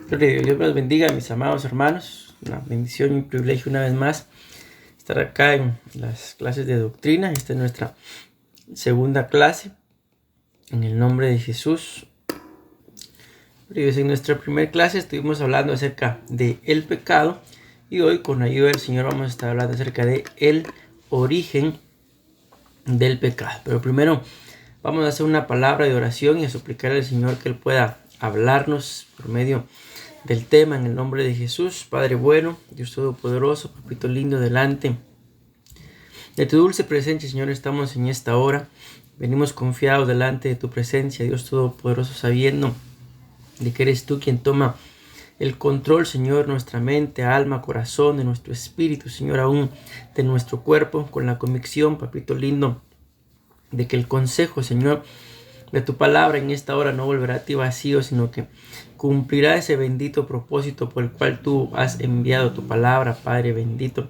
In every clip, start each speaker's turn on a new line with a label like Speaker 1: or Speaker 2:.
Speaker 1: Gloria a Dios, Dios me los bendiga, mis amados hermanos. Una bendición y un privilegio una vez más estar acá en las clases de doctrina. Esta es nuestra segunda clase. En el nombre de Jesús. En nuestra primera clase estuvimos hablando acerca del pecado. Y hoy, con la ayuda del Señor, vamos a estar hablando acerca de el origen del pecado. Pero primero vamos a hacer una palabra de oración y a suplicar al Señor que Él pueda hablarnos por medio del tema en el nombre de Jesús. Padre bueno, Dios todopoderoso, papito lindo, delante de tu dulce presencia, Señor, estamos en esta hora. Venimos confiados delante de tu presencia, Dios todopoderoso, sabiendo de que eres tú quien toma el control, Señor, nuestra mente, alma, corazón, de nuestro espíritu, Señor, aún de nuestro cuerpo, con la convicción, papito lindo, de que el consejo, Señor, de tu palabra en esta hora no volverá a ti vacío, sino que cumplirá ese bendito propósito por el cual tú has enviado tu palabra, Padre bendito.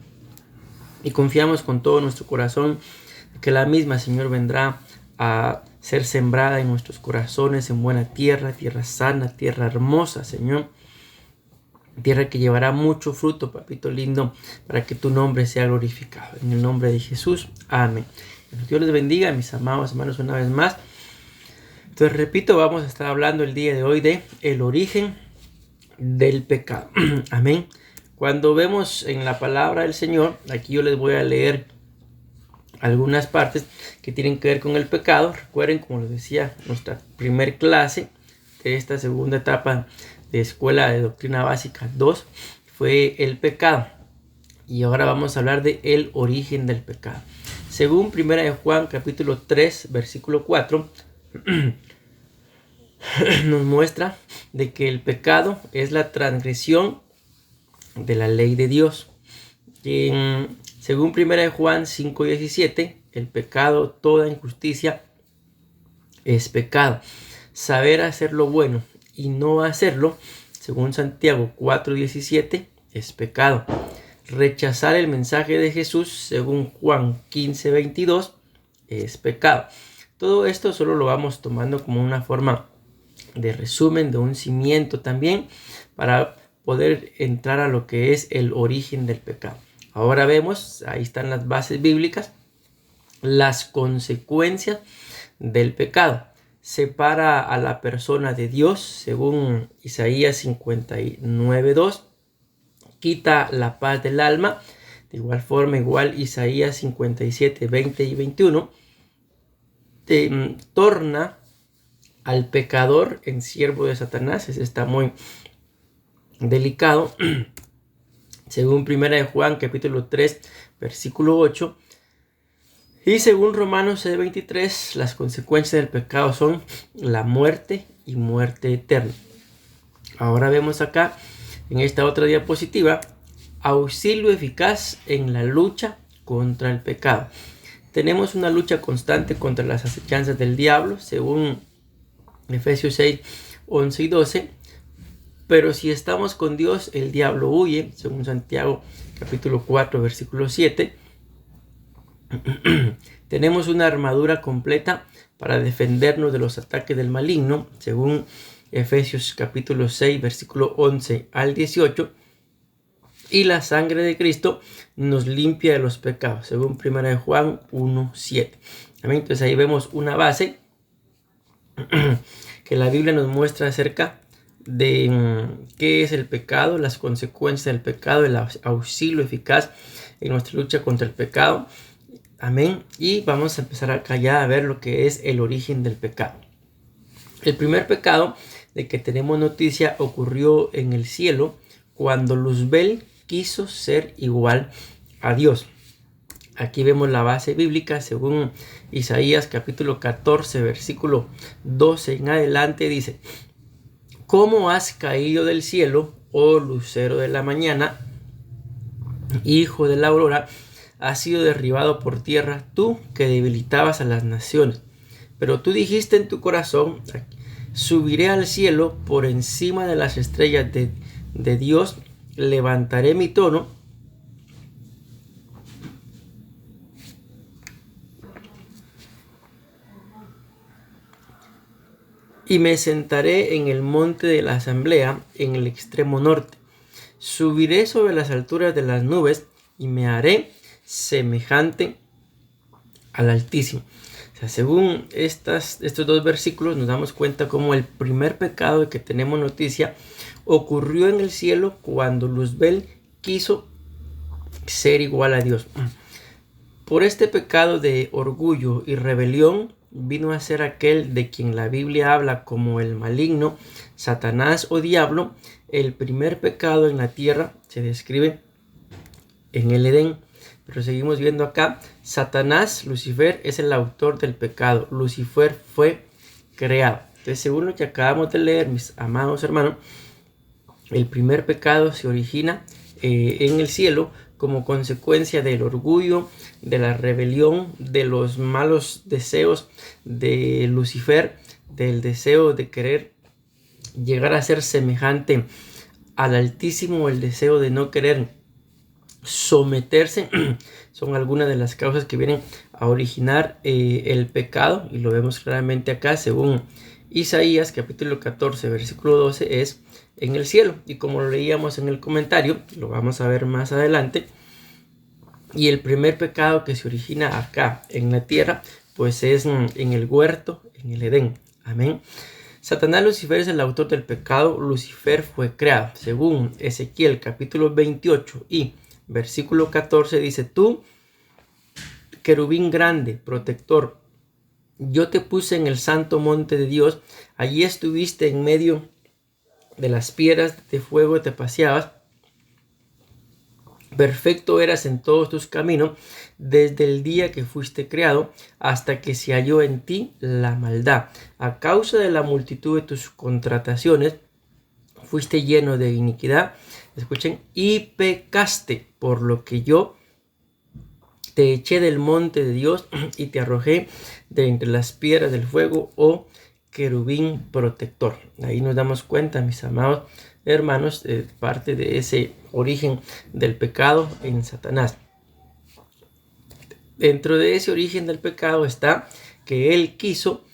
Speaker 1: Y confiamos con todo nuestro corazón que la misma, Señor, vendrá a ser sembrada en nuestros corazones en buena tierra, tierra sana, tierra hermosa, Señor. Tierra que llevará mucho fruto, papito lindo, para que tu nombre sea glorificado. En el nombre de Jesús, amén. Dios les bendiga, mis amados hermanos, una vez más. Entonces, repito, vamos a estar hablando el día de hoy de el origen del pecado. Amén. Cuando vemos en la palabra del Señor, aquí yo les voy a leer algunas partes que tienen que ver con el pecado. Recuerden, como les decía, nuestra primer clase de esta segunda etapa de Escuela de Doctrina Básica 2 fue el pecado. Y ahora vamos a hablar de el origen del pecado. Según 1 Juan capítulo 3, versículo 4, nos muestra de que el pecado es la transgresión de la ley de Dios. Según 1 Juan 5:17, el pecado, toda injusticia es pecado. Saber hacer lo bueno y no hacerlo, según Santiago 4:17, es pecado. Rechazar el mensaje de Jesús, según Juan 15:22, es pecado. Todo esto solo lo vamos tomando como una forma de resumen, de un cimiento también, para poder entrar a lo que es el origen del pecado. Ahora vemos, ahí están las bases bíblicas, las consecuencias del pecado. Separa a la persona de Dios, según Isaías 59:2. Quita la paz del alma. De igual forma, Isaías 57:20 y 21. Torna al pecador en siervo de Satanás. Ese está muy delicado. Según 1 Juan capítulo 3 versículo 8. Y según Romanos 6:23, las consecuencias del pecado son la muerte y muerte eterna. Ahora vemos acá en esta otra diapositiva auxilio eficaz en la lucha contra el pecado. Tenemos una lucha constante contra las acechanzas del diablo, según Efesios 6:11 y 12. Pero si estamos con Dios, el diablo huye, según Santiago capítulo 4, versículo 7. Tenemos una armadura completa para defendernos de los ataques del maligno, según Efesios capítulo 6, versículo 11 al 18. Y la sangre de Cristo nos limpia de los pecados, según 1 Juan 1:7. Entonces ahí vemos una base que la Biblia nos muestra acerca de qué es el pecado, las consecuencias del pecado, el auxilio eficaz en nuestra lucha contra el pecado. Amén. Y vamos a empezar acá ya a ver lo que es el origen del pecado. El primer pecado de que tenemos noticia ocurrió en el cielo cuando Luzbel quiso ser igual a Dios. Aquí vemos la base bíblica según Isaías capítulo 14 versículo 12 en adelante. Dice: ¿Cómo has caído del cielo, oh lucero de la mañana, hijo de la aurora? Has sido derribado por tierra, tú que debilitabas a las naciones. Pero tú dijiste en tu corazón: subiré al cielo por encima de las estrellas de Dios, levantaré mi trono Y me sentaré en el monte de la asamblea, en el extremo norte. Subiré sobre las alturas de las nubes y me haré semejante al Altísimo. O sea, según estos dos versículos nos damos cuenta cómo el primer pecado de que tenemos noticia ocurrió en el cielo cuando Luzbel quiso ser igual a Dios. Por este pecado de orgullo y rebelión vino a ser aquel de quien la Biblia habla como el maligno, Satanás o diablo. El primer pecado en la tierra se describe en el Edén. Pero seguimos viendo acá, Satanás, Lucifer, es el autor del pecado. Lucifer fue creado. Entonces, según lo que acabamos de leer, mis amados hermanos, el primer pecado se origina en el cielo como consecuencia del orgullo, de la rebelión, de los malos deseos de Lucifer, del deseo de querer llegar a ser semejante al Altísimo, el deseo de no querer someterse. Son algunas de las causas que vienen a originar el pecado, y lo vemos claramente acá según Isaías capítulo 14 versículo 12, es en el cielo, y como lo leíamos en el comentario, lo vamos a ver más adelante. Y el primer pecado que se origina acá en la tierra, pues es en el huerto, en el Edén. Amén. Satanás, Lucifer, es el autor del pecado. Lucifer fue creado. Según Ezequiel capítulo 28 y versículo 14 dice: tú, querubín grande, protector, yo te puse en el santo monte de Dios. Allí estuviste en medio de las piedras de fuego, te paseabas. Perfecto eras en todos tus caminos, desde el día que fuiste creado hasta que se halló en ti la maldad. A causa de la multitud de tus contrataciones, fuiste lleno de iniquidad. Escuchen, y pecaste, por lo que yo te eché del monte de Dios y te arrojé de entre las piedras del fuego, oh querubín protector. Ahí nos damos cuenta, mis amados hermanos, parte de ese origen del pecado en Satanás. Dentro de ese origen del pecado está que él quiso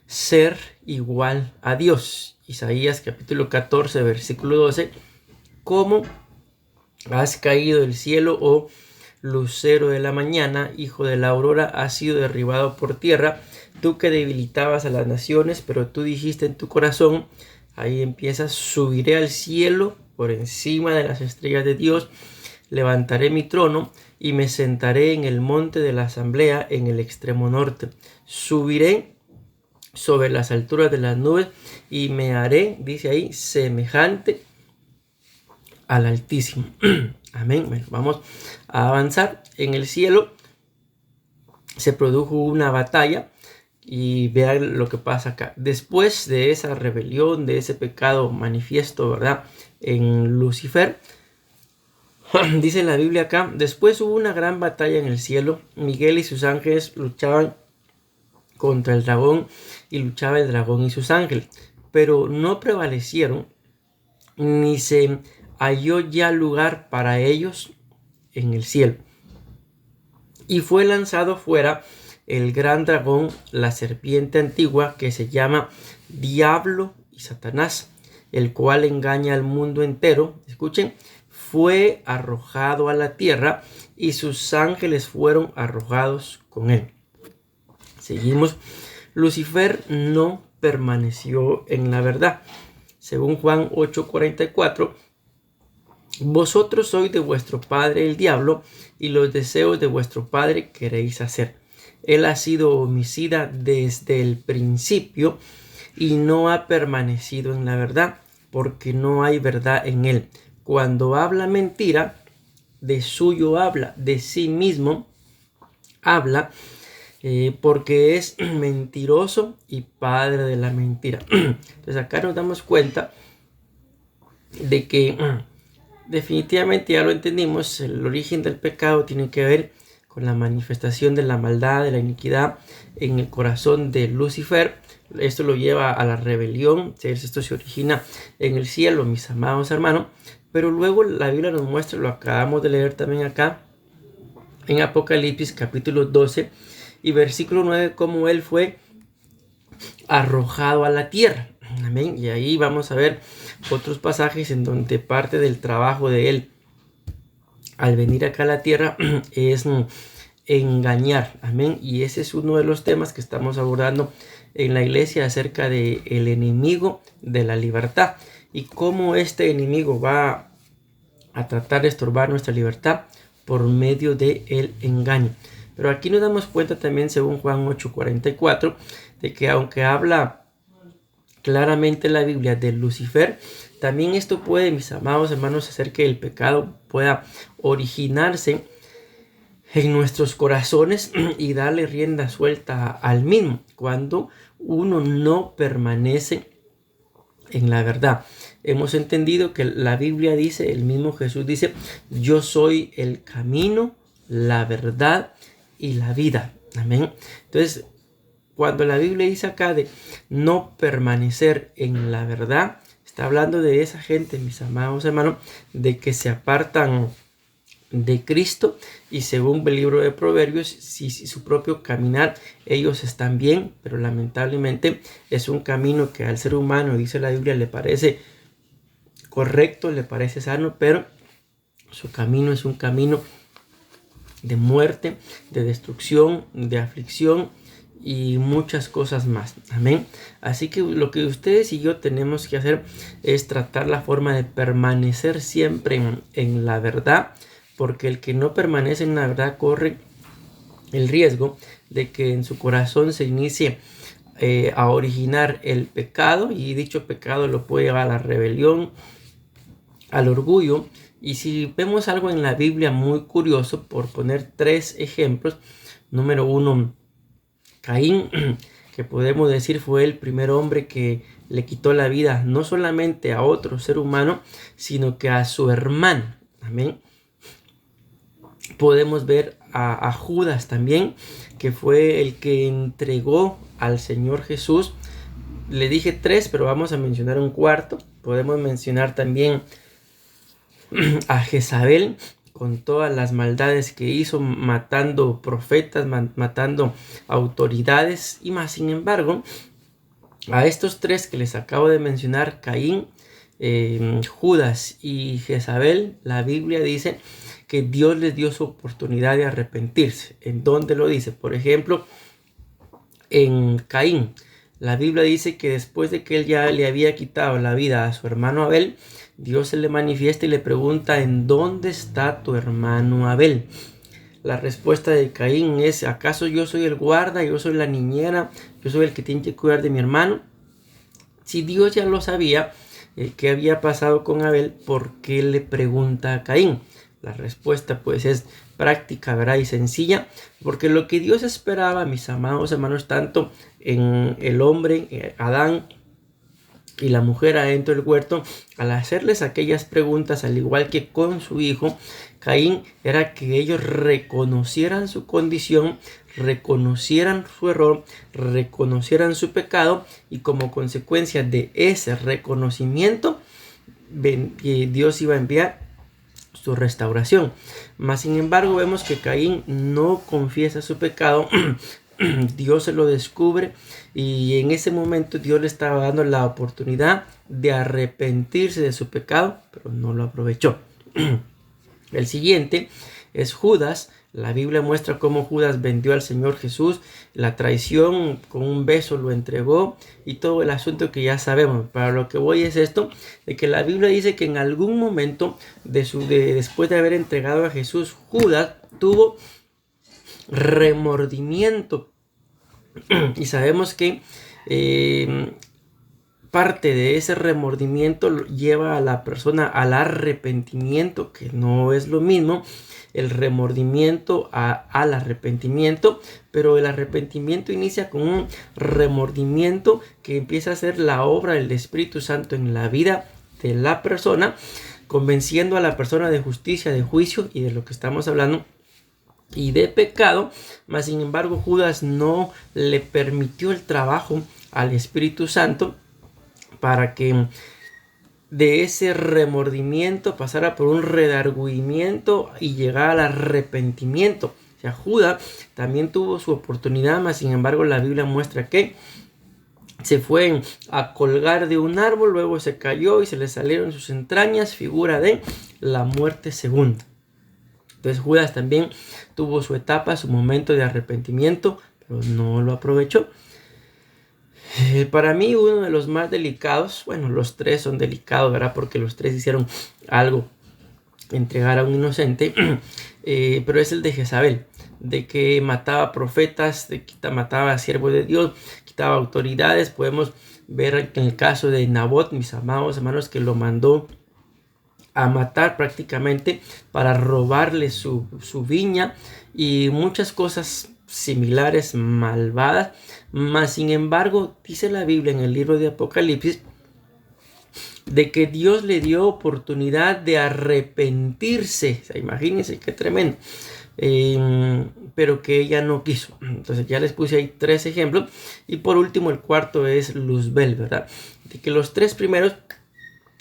Speaker 1: ser igual a Dios. Isaías capítulo 14 versículo 12: ¿cómo has caído del cielo, oh lucero de la mañana, hijo de la aurora, has sido derribado por tierra, tú que debilitabas a las naciones, pero tú dijiste en tu corazón, ahí empieza, subiré al cielo por encima de las estrellas de Dios, levantaré mi trono y me sentaré en el monte de la asamblea, en el extremo norte. Subiré sobre las alturas de las nubes y me haré, dice ahí, semejante al Altísimo. Amén. Bueno, vamos a avanzar. En el cielo se produjo una batalla, y vean lo que pasa acá. Después de esa rebelión, de ese pecado manifiesto, ¿verdad?, en Lucifer, dice la Biblia acá: después hubo una gran batalla en el cielo. Miguel y sus ángeles luchaban contra el dragón, y luchaba el dragón y sus ángeles, pero no prevalecieron, ni se halló ya lugar para ellos en el cielo. Y fue lanzado fuera el gran dragón, la serpiente antigua, que se llama Diablo y Satanás, el cual engaña al mundo entero. Escuchen, fue arrojado a la tierra y sus ángeles fueron arrojados con él. Seguimos. Lucifer no permaneció en la verdad. Según Juan 8:44, vosotros sois de vuestro padre el diablo, y los deseos de vuestro padre queréis hacer. Él ha sido homicida desde el principio y no ha permanecido en la verdad, porque no hay verdad en él. Cuando habla mentira, de suyo habla, de sí mismo habla, porque es mentiroso y padre de la mentira. Entonces acá nos damos cuenta de que definitivamente, ya lo entendimos, el origen del pecado tiene que ver con la manifestación de la maldad, de la iniquidad en el corazón de Lucifer. Esto lo lleva a la rebelión. Esto se origina en el cielo, mis amados hermanos. Pero luego la Biblia nos muestra, lo acabamos de leer también acá en Apocalipsis capítulo 12 y versículo 9, cómo él fue arrojado a la tierra. Amén. Y ahí vamos a ver otros pasajes en donde parte del trabajo de él al venir acá a la tierra es engañar. Amén. Y ese es uno de los temas que estamos abordando en la iglesia acerca de el enemigo de la libertad y cómo este enemigo va a tratar de estorbar nuestra libertad por medio del engaño. Pero aquí nos damos cuenta también, según Juan 8:44, de que aunque habla claramente la Biblia de Lucifer, también esto puede, mis amados hermanos, hacer que el pecado pueda originarse en nuestros corazones y darle rienda suelta al mismo cuando uno no permanece en la verdad. Hemos entendido que la Biblia dice, el mismo Jesús dice, yo soy el camino, la verdad y la vida. Amén. Entonces, cuando la Biblia dice acá de no permanecer en la verdad, está hablando de esa gente, mis amados hermanos, de que se apartan de Cristo y según el libro de Proverbios, si su propio caminar, ellos están bien, pero lamentablemente es un camino que al ser humano, dice la Biblia, le parece correcto, le parece sano, pero su camino es un camino de muerte, de destrucción, de aflicción y muchas cosas más. Amén. Así que lo que ustedes y yo tenemos que hacer es tratar la forma de permanecer siempre en la verdad, porque el que no permanece en la verdad corre el riesgo de que en su corazón se inicie a originar el pecado, y dicho pecado lo puede llevar a la rebelión, al orgullo. Y si vemos algo en la Biblia muy curioso, por poner 3 ejemplos, número 1, Caín, que podemos decir fue el primer hombre que le quitó la vida no solamente a otro ser humano, sino que a su hermano. Amén. Podemos ver a Judas también, que fue el que entregó al Señor Jesús. Le dije 3, pero vamos a mencionar un cuarto. Podemos mencionar también a Jezabel, con todas las maldades que hizo, matando profetas, matando autoridades y más. Sin embargo, a estos 3 que les acabo de mencionar, Caín, Judas y Jezabel, la Biblia dice que Dios les dio su oportunidad de arrepentirse. ¿En dónde lo dice? Por ejemplo, en Caín, la Biblia dice que después de que él ya le había quitado la vida a su hermano Abel, Dios se le manifiesta y le pregunta: ¿en dónde está tu hermano Abel? La respuesta de Caín es: ¿acaso yo soy el guarda? Yo soy la niñera, yo soy el que tiene que cuidar de mi hermano. Si Dios ya lo sabía, qué había pasado con Abel, ¿por qué le pregunta a Caín? La respuesta pues es práctica, ¿verdad? Y sencilla, porque lo que Dios esperaba, mis amados hermanos, tanto en el hombre, Adán, y la mujer adentro del huerto, al hacerles aquellas preguntas, al igual que con su hijo Caín, era que ellos reconocieran su condición, reconocieran su error, reconocieran su pecado, y como consecuencia de ese reconocimiento, Dios iba a enviar su restauración. Mas sin embargo vemos que Caín no confiesa su pecado. Dios se lo descubre y en ese momento Dios le estaba dando la oportunidad de arrepentirse de su pecado, pero no lo aprovechó. El siguiente es Judas. La Biblia muestra cómo Judas vendió al Señor Jesús, la traición, con un beso lo entregó y todo el asunto que ya sabemos. Para lo que voy es esto, de que la Biblia dice que en algún momento después de haber entregado a Jesús, Judas tuvo remordimiento. Y sabemos que parte de ese remordimiento lleva a la persona al arrepentimiento, que no es lo mismo el remordimiento al arrepentimiento, pero el arrepentimiento inicia con un remordimiento que empieza a ser la obra del Espíritu Santo en la vida de la persona, convenciendo a la persona de justicia, de juicio y de lo que estamos hablando, y de pecado. Mas sin embargo Judas no le permitió el trabajo al Espíritu Santo para que de ese remordimiento pasara por un redargüimiento y llegara al arrepentimiento. O sea, Judas también tuvo su oportunidad, mas sin embargo la Biblia muestra que se fue a colgar de un árbol, luego se cayó y se le salieron sus entrañas, figura de la muerte segunda. Entonces Judas también tuvo su etapa, su momento de arrepentimiento, pero no lo aprovechó. Para mí uno de los más delicados, bueno, los tres son delicados, ¿verdad? Porque los tres hicieron algo, entregar a un inocente, pero es el de Jezabel, de que mataba profetas, de que mataba a siervos de Dios, quitaba autoridades. Podemos ver en el caso de Nabot, mis amados hermanos, que lo mandó a matar prácticamente para robarle su viña y muchas cosas similares, malvadas. Mas sin embargo, dice la Biblia en el libro de Apocalipsis de que Dios le dio oportunidad de arrepentirse. O sea, imagínense qué tremendo. Pero que ella no quiso. Entonces ya les puse ahí 3 ejemplos. Y por último, el cuarto es Luzbel, ¿verdad? De que los 3 primeros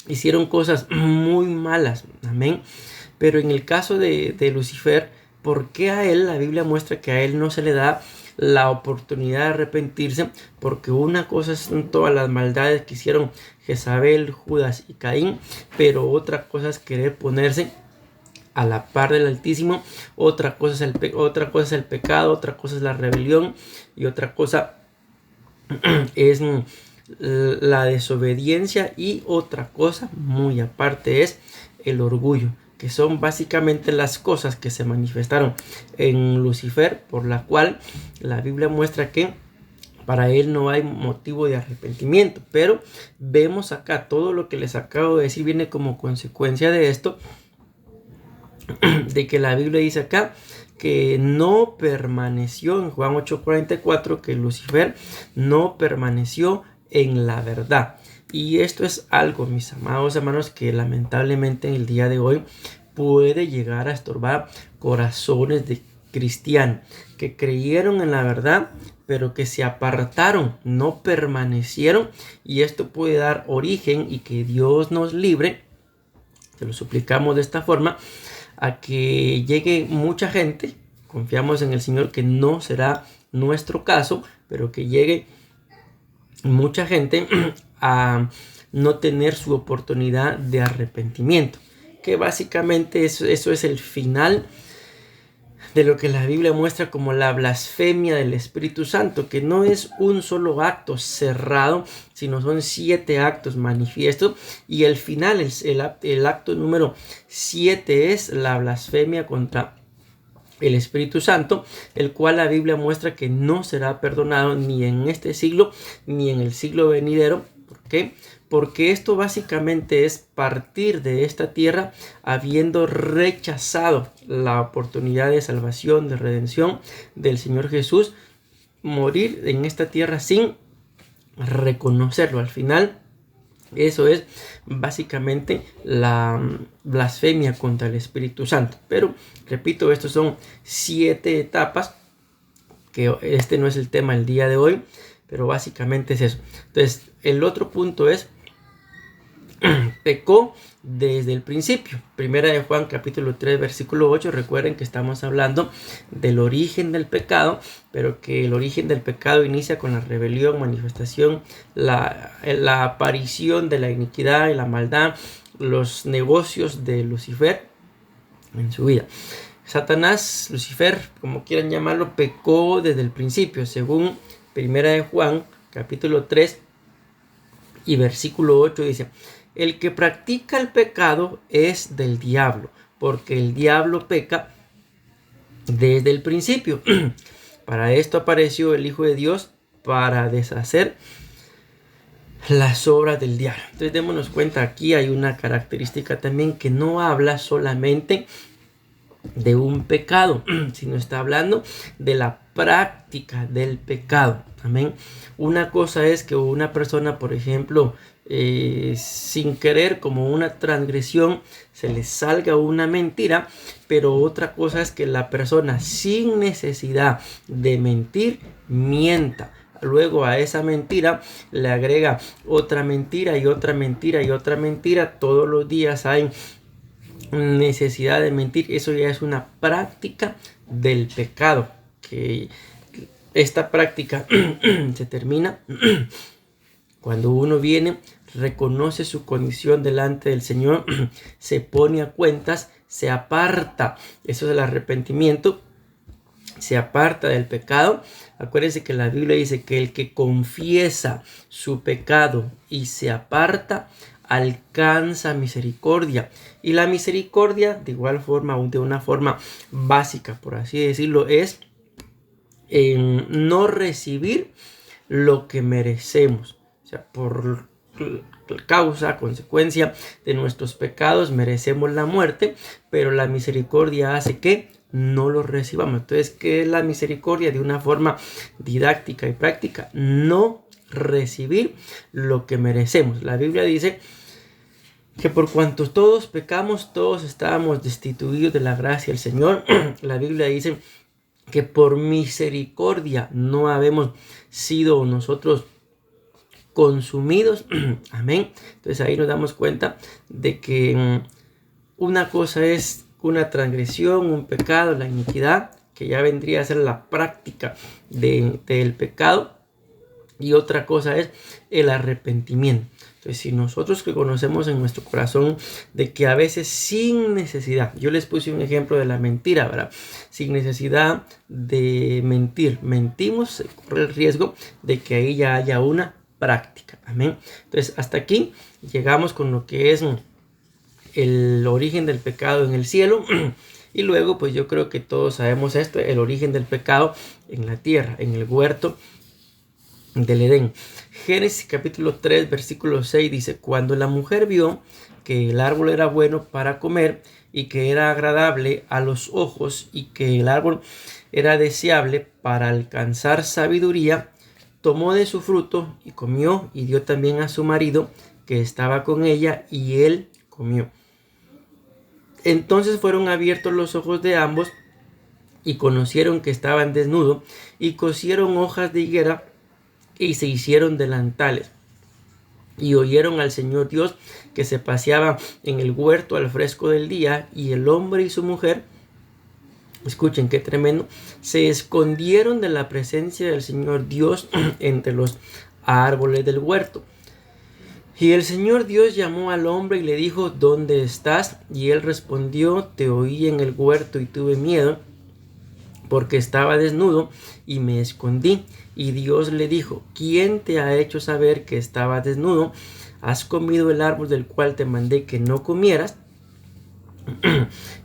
Speaker 1: hicieron cosas muy malas. Amén. Pero en el caso de Lucifer, ¿por qué a él? La Biblia muestra que a él no se le da la oportunidad de arrepentirse, porque una cosa son todas las maldades que hicieron Jezabel, Judas y Caín, pero otra cosa es querer ponerse a la par del Altísimo. Otra cosa es el pecado, otra cosa es la rebelión y otra cosa es la desobediencia, y otra cosa muy aparte es el orgullo, que son básicamente las cosas que se manifestaron en Lucifer, por la cual la Biblia muestra que para él no hay motivo de arrepentimiento. Pero vemos acá todo lo que les acabo de decir viene como consecuencia de esto, de que la Biblia dice acá que no permaneció, en Juan 8:44, que Lucifer no permaneció en la verdad. Y esto es algo, mis amados hermanos, que lamentablemente en el día de hoy puede llegar a estorbar corazones de cristianos que creyeron en la verdad, pero que se apartaron, no permanecieron, y esto puede dar origen, y que Dios nos libre, te lo suplicamos de esta forma, a que llegue mucha gente. Confiamos en el Señor que no será nuestro caso, pero que llegue mucha gente a no tener su oportunidad de arrepentimiento, que básicamente eso es el final de lo que la Biblia muestra como la blasfemia del Espíritu Santo, que no es un solo acto cerrado, sino son 7 actos manifiestos, y el final, el acto número 7 es la blasfemia contra el Espíritu Santo, el cual la Biblia muestra que no será perdonado ni en este siglo ni en el siglo venidero. ¿Por qué? Porque esto básicamente es partir de esta tierra habiendo rechazado la oportunidad de salvación, de redención del Señor Jesús, morir en esta tierra sin reconocerlo. Al final, eso es básicamente la blasfemia contra el Espíritu Santo. Pero, repito, estos son 7 etapas, que este no es el tema del día de hoy, pero básicamente es eso. Entonces, el otro punto es, pecó desde el principio. Primera de Juan capítulo 3 versículo 8. Recuerden que estamos hablando del origen del pecado, pero que el origen del pecado inicia con la rebelión, manifestación, la aparición de la iniquidad y la maldad, los negocios de Lucifer en su vida. Satanás, Lucifer, como quieran llamarlo, pecó desde el principio, según Primera de Juan capítulo 3 y versículo 8 dice: el que practica el pecado es del diablo, porque el diablo peca desde el principio. Para esto apareció el Hijo de Dios, para deshacer las obras del diablo. Entonces démonos cuenta, aquí hay una característica también, que no habla solamente de un pecado, sino está hablando de la práctica del pecado. Amén. Una cosa es que una persona, por ejemplo, sin querer, como una transgresión, se le salga una mentira, pero otra cosa es que la persona, sin necesidad de mentir, mienta. Luego a esa mentira le agrega otra mentira y otra mentira y otra mentira. Todos los días hay necesidad de mentir. Eso ya es una práctica del pecado, que esta práctica se termina Cuando uno viene, reconoce su condición delante del Señor, se pone a cuentas, se aparta. Eso es el arrepentimiento. Se aparta del pecado. Acuérdense que la Biblia dice que el que confiesa su pecado y se aparta, alcanza misericordia. Y la misericordia, de igual forma, de una forma básica, por así decirlo, es no recibir lo que merecemos. O sea, por causa, consecuencia de nuestros pecados, merecemos la muerte, pero la misericordia hace que no lo recibamos. Entonces, ¿qué es la misericordia? De una forma didáctica y práctica, no recibir lo que merecemos. La Biblia dice que por cuanto todos pecamos, todos estábamos destituidos de la gracia del Señor. La Biblia dice que por misericordia no habemos sido nosotros consumidos. Amén. Entonces ahí nos damos cuenta de que una cosa es una transgresión, un pecado, la iniquidad, que ya vendría a ser la práctica del pecado, y otra cosa es el arrepentimiento. Entonces, si nosotros que conocemos en nuestro corazón de que a veces sin necesidad, yo les puse un ejemplo de la mentira, ¿verdad? Sin necesidad de mentir, mentimos, se corre el riesgo de que ahí ya haya una práctica. Amén. Entonces, hasta aquí llegamos con lo que es el origen del pecado en el cielo. Y luego, pues yo creo que todos sabemos esto, el origen del pecado en la tierra, en el huerto del Edén. Génesis capítulo 3, versículo 6 dice: cuando la mujer vio que el árbol era bueno para comer y que era agradable a los ojos y que el árbol era deseable para alcanzar sabiduría, tomó de su fruto y comió, y dio también a su marido que estaba con ella, y él comió. Entonces fueron abiertos los ojos de ambos y conocieron que estaban desnudos, y cosieron hojas de higuera y se hicieron delantales. Y oyeron al Señor Dios que se paseaba en el huerto al fresco del día, y el hombre y su mujer, escuchen qué tremendo, se escondieron de la presencia del Señor Dios entre los árboles del huerto. Y el Señor Dios llamó al hombre y le dijo: ¿dónde estás? Y él respondió: te oí en el huerto y tuve miedo, porque estaba desnudo y me escondí. Y Dios le dijo: ¿quién te ha hecho saber que estaba desnudo? ¿Has comido el árbol del cual te mandé que no comieras?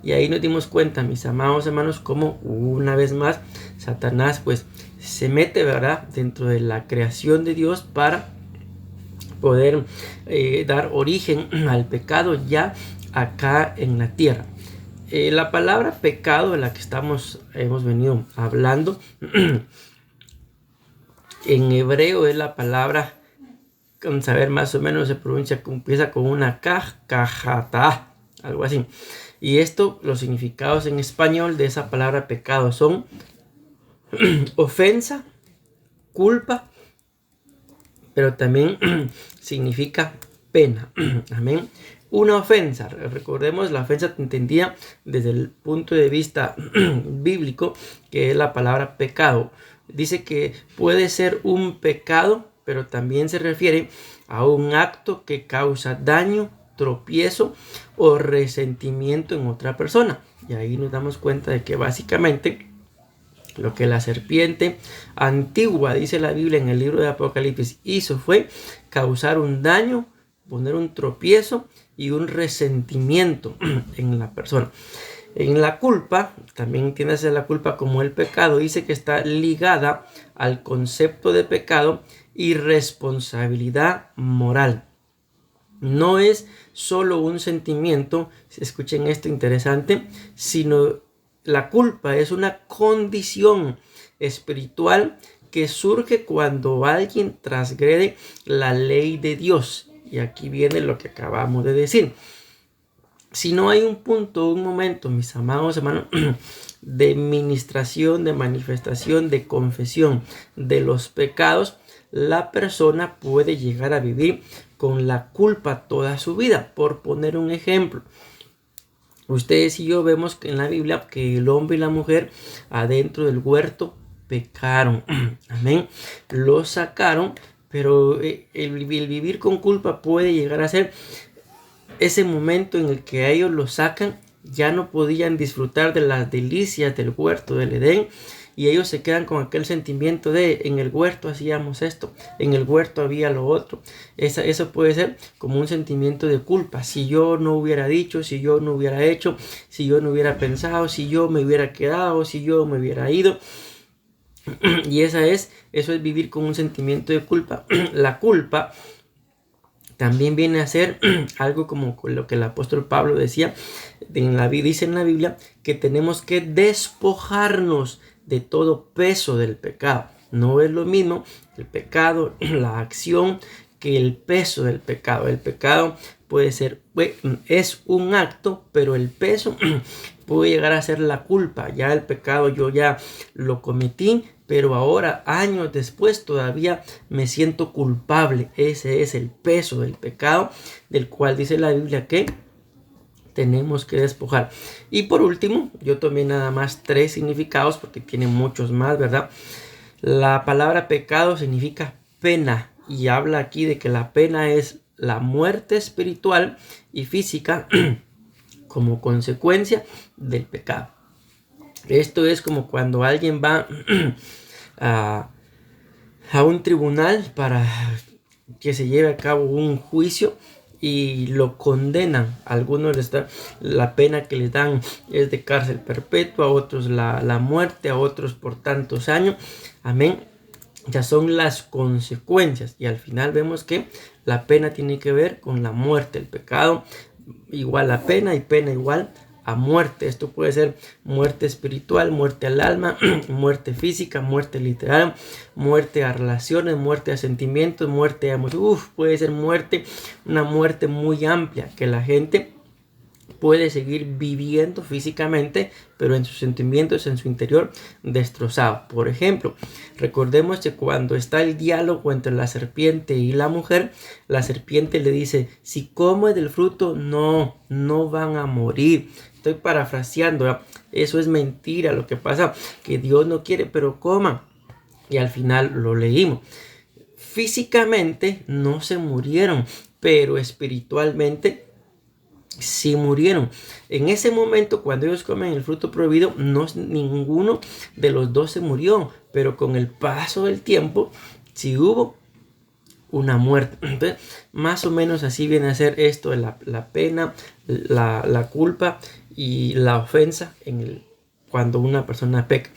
Speaker 1: Y ahí nos dimos cuenta, mis amados hermanos, como una vez más Satanás pues se mete, ¿verdad?, dentro de la creación de Dios para poder dar origen al pecado ya acá en la tierra. La palabra pecado de la que hemos venido hablando en hebreo es la palabra, vamos a ver, más o menos se pronuncia, empieza con una kajata, algo así. Y esto, los significados en español de esa palabra pecado son ofensa, culpa, pero también significa pena. Amén. Una ofensa, recordemos, la ofensa te entendía desde el punto de vista bíblico, que es la palabra pecado. Dice que puede ser un pecado, pero también se refiere a un acto que causa daño, tropiezo o resentimiento en otra persona. Y ahí nos damos cuenta de que básicamente lo que la serpiente antigua, dice la Biblia en el libro de Apocalipsis, hizo fue causar un daño, poner un tropiezo y un resentimiento en la persona. En la culpa, también entiéndase la culpa como el pecado, dice que está ligada al concepto de pecado y responsabilidad moral. No es solo un sentimiento, escuchen esto interesante, sino la culpa es una condición espiritual que surge cuando alguien transgrede la ley de Dios. Y aquí viene lo que acabamos de decir. Si no hay un punto, un momento, mis amados hermanos, de ministración, de manifestación, de confesión de los pecados, la persona puede llegar a vivir con la culpa toda su vida. Por poner un ejemplo, ustedes y yo vemos que en la Biblia que el hombre y la mujer adentro del huerto pecaron. Amén. Lo sacaron Pero el vivir con culpa puede llegar a ser ese momento en el que a ellos lo sacan, ya no podían disfrutar de las delicias del huerto del Edén, y ellos se quedan con aquel sentimiento de en el huerto hacíamos esto, en el huerto había lo otro. Eso puede ser como un sentimiento de culpa. Si yo no hubiera dicho, si yo no hubiera hecho, si yo no hubiera pensado, si yo me hubiera quedado, si yo me hubiera ido. Y eso es vivir con un sentimiento de culpa. La culpa también viene a ser algo como lo que el apóstol Pablo decía, dice en la Biblia, que tenemos que despojarnos de todo peso del pecado. No es lo mismo el pecado, la acción, que el peso del pecado. El pecado puede ser, es un acto, pero el peso puede llegar a ser la culpa. Ya el pecado yo ya lo cometí, pero ahora, años después, todavía me siento culpable. Ese es el peso del pecado, del cual dice la Biblia que tenemos que despojar. Y por último, yo tomé nada más 3 significados porque tiene muchos más, ¿verdad? La palabra pecado significa pena, y habla aquí de que la pena es la muerte espiritual y física como consecuencia del pecado. Esto es como cuando alguien va a un tribunal para que se lleve a cabo un juicio y lo condenan. A algunos les da la pena que les dan es de cárcel perpetua, a otros la muerte, a otros por tantos años. Amén. Ya son las consecuencias, y al final vemos que la pena tiene que ver con la muerte. El pecado igual a pena y pena igual a muerte. Esto puede ser muerte espiritual, muerte al alma, muerte física, muerte literal, muerte a relaciones, muerte a sentimientos, muerte a emociones. Puede ser muerte, una muerte muy amplia, que la gente puede seguir viviendo físicamente, pero en sus sentimientos, en su interior, destrozado. Por ejemplo, recordemos que cuando está el diálogo entre la serpiente y la mujer, la serpiente le dice: si comes del fruto, no van a morir. Estoy parafraseando, ¿verdad? Eso es mentira. Lo que pasa que Dios no quiere, pero coman. Y al final lo leímos. Físicamente no se murieron, pero espiritualmente sí murieron. En ese momento, cuando ellos comen el fruto prohibido, ninguno de los dos se murió, pero con el paso del tiempo sí hubo una muerte. Entonces, más o menos así viene a ser esto de la pena, la culpa y la ofensa cuando una persona peca.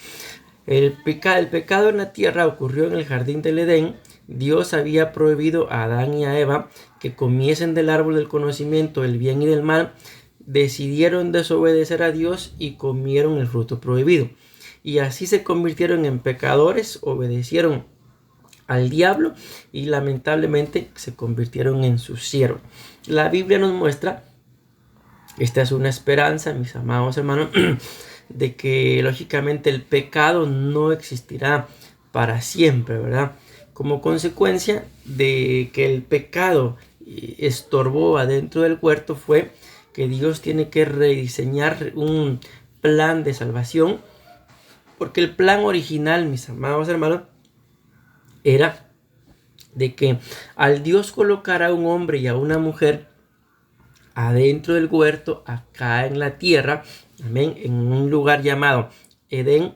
Speaker 1: El pecado en la tierra ocurrió en el jardín del Edén. Dios había prohibido a Adán y a Eva que comiesen del árbol del conocimiento del bien y del mal. Decidieron desobedecer a Dios y comieron el fruto prohibido. Y así se convirtieron en pecadores, obedecieron al diablo y lamentablemente se convirtieron en sus siervos. La Biblia nos muestra, esta es una esperanza, mis amados hermanos, de que lógicamente el pecado no existirá para siempre, ¿verdad? Como consecuencia de que el pecado estorbó adentro del huerto, fue que Dios tiene que rediseñar un plan de salvación, porque el plan original, mis amados hermanos, era de que al Dios colocar a un hombre y a una mujer adentro del huerto, acá en la tierra, amén, en un lugar llamado Edén,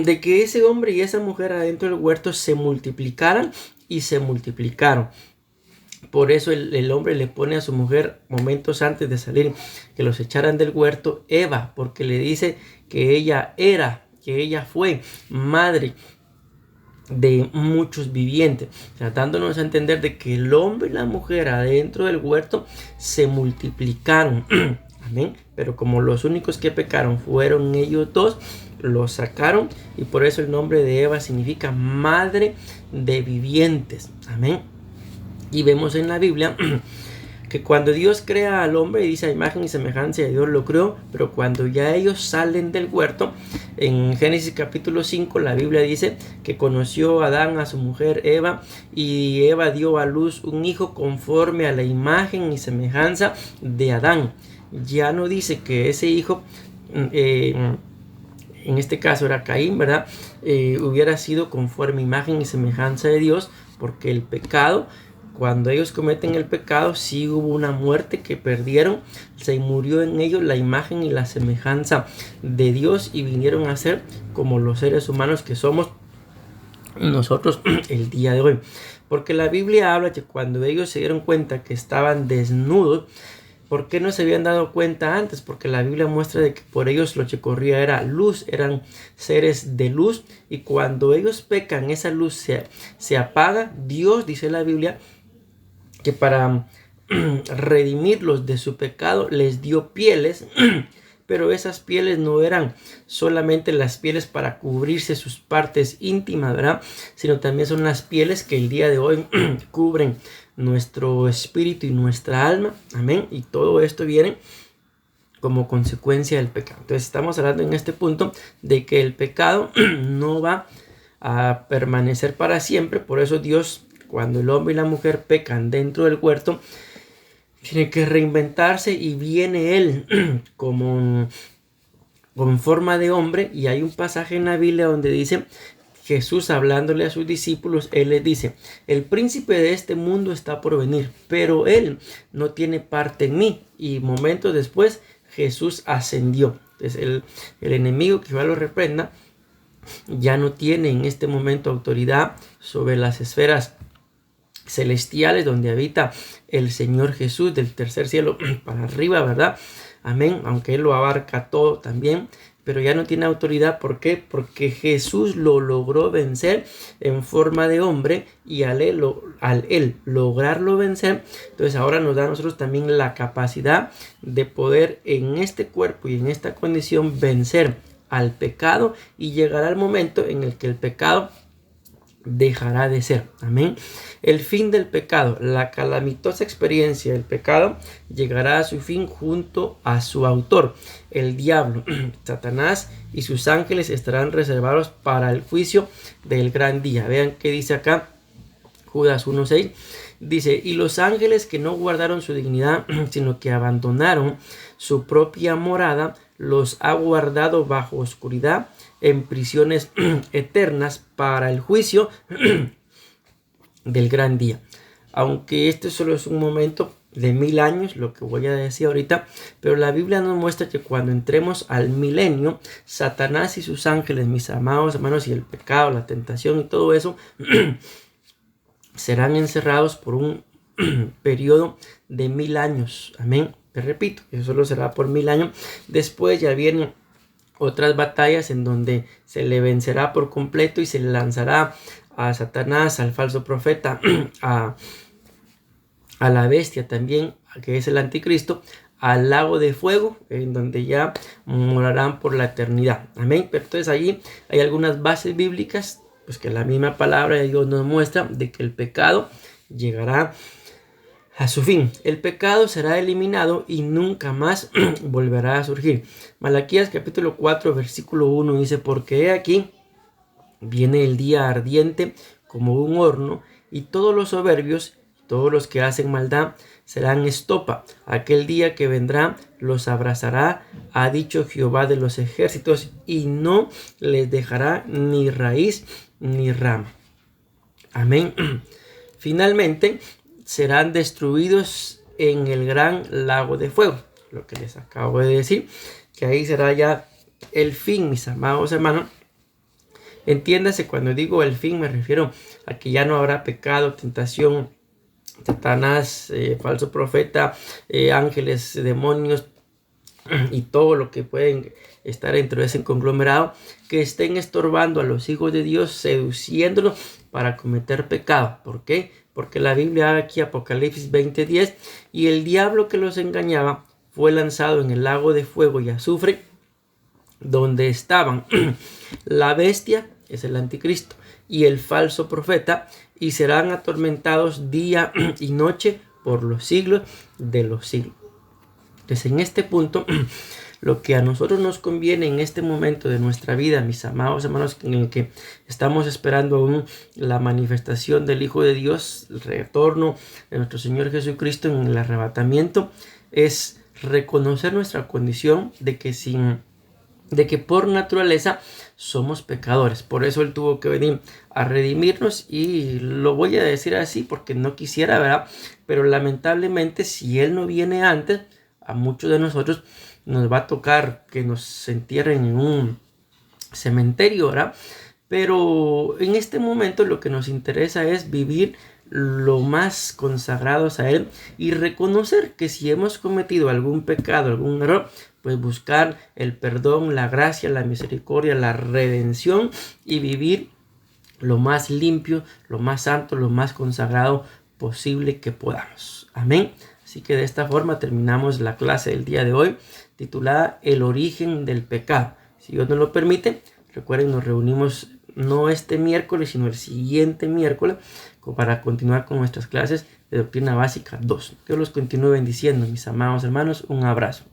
Speaker 1: de que ese hombre y esa mujer adentro del huerto se multiplicaran, y se multiplicaron. Por eso el hombre le pone a su mujer, momentos antes de salir, que los echaran del huerto, Eva, porque le dice que ella fue madre de muchos vivientes, dándonos a entender de que el hombre y la mujer adentro del huerto se multiplicaron. Amén. Pero como los únicos que pecaron fueron ellos dos, los sacaron, y por eso el nombre de Eva significa madre de vivientes. Amén. Y vemos en la Biblia que cuando Dios crea al hombre y dice: a imagen y semejanza de Dios lo creó, pero cuando ya ellos salen del huerto, en Génesis capítulo 5 la Biblia dice que conoció Adán a su mujer Eva, y Eva dio a luz un hijo conforme a la imagen y semejanza de Adán. Ya no dice que ese hijo, en este caso era Caín, ¿verdad? Hubiera sido conforme imagen y semejanza de Dios, porque el pecado, cuando ellos cometen el pecado, sí hubo una muerte que perdieron, se murió en ellos la imagen y la semejanza de Dios y vinieron a ser como los seres humanos que somos nosotros el día de hoy. Porque la Biblia habla que cuando ellos se dieron cuenta que estaban desnudos, ¿por qué no se habían dado cuenta antes? Porque la Biblia muestra de que por ellos lo que corría era luz, eran seres de luz, y cuando ellos pecan, esa luz se apaga. Dios, dice la Biblia, que para redimirlos de su pecado les dio pieles, pero esas pieles no eran solamente las pieles para cubrirse sus partes íntimas, ¿verdad? Sino también son las pieles que el día de hoy cubren nuestro espíritu y nuestra alma. Amén. Y todo esto viene como consecuencia del pecado. Entonces estamos hablando en este punto de que el pecado no va a permanecer para siempre. Por eso Dios, cuando el hombre y la mujer pecan dentro del huerto, tiene que reinventarse y viene él como en forma de hombre. Y hay un pasaje en la Biblia donde dice, Jesús hablándole a sus discípulos, él les dice: el príncipe de este mundo está por venir, pero él no tiene parte en mí. Y momentos después Jesús ascendió. Entonces el enemigo, que Jehová lo reprenda, ya no tiene en este momento autoridad sobre las esferas celestiales donde habita el Señor Jesús, del tercer cielo para arriba, ¿verdad? Amén. Aunque él lo abarca todo también, pero ya no tiene autoridad. ¿Por qué? Porque Jesús lo logró vencer en forma de hombre, y al él lograrlo vencer, entonces ahora nos da a nosotros también la capacidad de poder en este cuerpo y en esta condición vencer al pecado, y llegará el momento en el que el pecado dejará de ser. Amén. El fin del pecado, la calamitosa experiencia del pecado, llegará a su fin junto a su autor, el diablo. Satanás y sus ángeles estarán reservados para el juicio del gran día. Vean qué dice acá Judas 1:6. Dice: y los ángeles que no guardaron su dignidad, sino que abandonaron su propia morada, los ha guardado bajo oscuridad en prisiones eternas para el juicio del gran día. Aunque este solo es un momento de 1000 años, lo que voy a decir ahorita, pero la Biblia nos muestra que cuando entremos al milenio, Satanás y sus ángeles, mis amados hermanos, y el pecado, la tentación y todo eso serán encerrados por un periodo de 1000 años. Amén. Te repito, eso solo será por 1000 años. Después ya vienen otras batallas en donde se le vencerá por completo y se le lanzará a Satanás, al falso profeta, a la bestia también, que es el anticristo, al lago de fuego, en donde ya morarán por la eternidad. Amén. Pero entonces allí hay algunas bases bíblicas, pues que la misma palabra de Dios nos muestra de que el pecado llegará a su fin. El pecado será eliminado y nunca más volverá a surgir. Malaquías capítulo 4 versículo 1 dice: porque he aquí viene el día ardiente como un horno, y todos los soberbios, todos los que hacen maldad, serán estopa. Aquel día que vendrá los abrazará, ha dicho Jehová de los ejércitos, y no les dejará ni raíz ni rama. Amén. Finalmente serán destruidos en el gran lago de fuego. Lo que les acabo de decir, que ahí será ya el fin, mis amados hermanos. Entiéndase, cuando digo el fin me refiero a que ya no habrá pecado, tentación, Satanás, falso profeta, ángeles, demonios y todo lo que pueden estar dentro de ese conglomerado, que estén estorbando a los hijos de Dios, seduciéndolos para cometer pecado. ¿Por qué? Porque la Biblia aquí, Apocalipsis 20:10, y el diablo que los engañaba fue lanzado en el lago de fuego y azufre, donde estaban la bestia, es el anticristo, y el falso profeta, y serán atormentados día y noche por los siglos de los siglos. Entonces, en este punto, lo que a nosotros nos conviene en este momento de nuestra vida, mis amados hermanos, en el que estamos esperando aún la manifestación del Hijo de Dios, el retorno de nuestro Señor Jesucristo en el arrebatamiento, es reconocer nuestra condición de que sin de que por naturaleza somos pecadores. Por eso Él tuvo que venir a redimirnos, y lo voy a decir así porque no quisiera, ¿verdad? Pero lamentablemente, si Él no viene antes, a muchos de nosotros nos va a tocar que nos entierren en un cementerio, ¿verdad? Pero en este momento lo que nos interesa es vivir lo más consagrados a Él y reconocer que si hemos cometido algún pecado, algún error, pues buscar el perdón, la gracia, la misericordia, la redención, y vivir lo más limpio, lo más santo, lo más consagrado posible que podamos. Amén. Así que de esta forma terminamos la clase del día de hoy, titulada El origen del pecado. Si Dios nos lo permite, recuerden, nos reunimos no este miércoles, sino el siguiente miércoles, para continuar con nuestras clases de Doctrina Básica 2. Dios los continúe bendiciendo, mis amados hermanos. Un abrazo.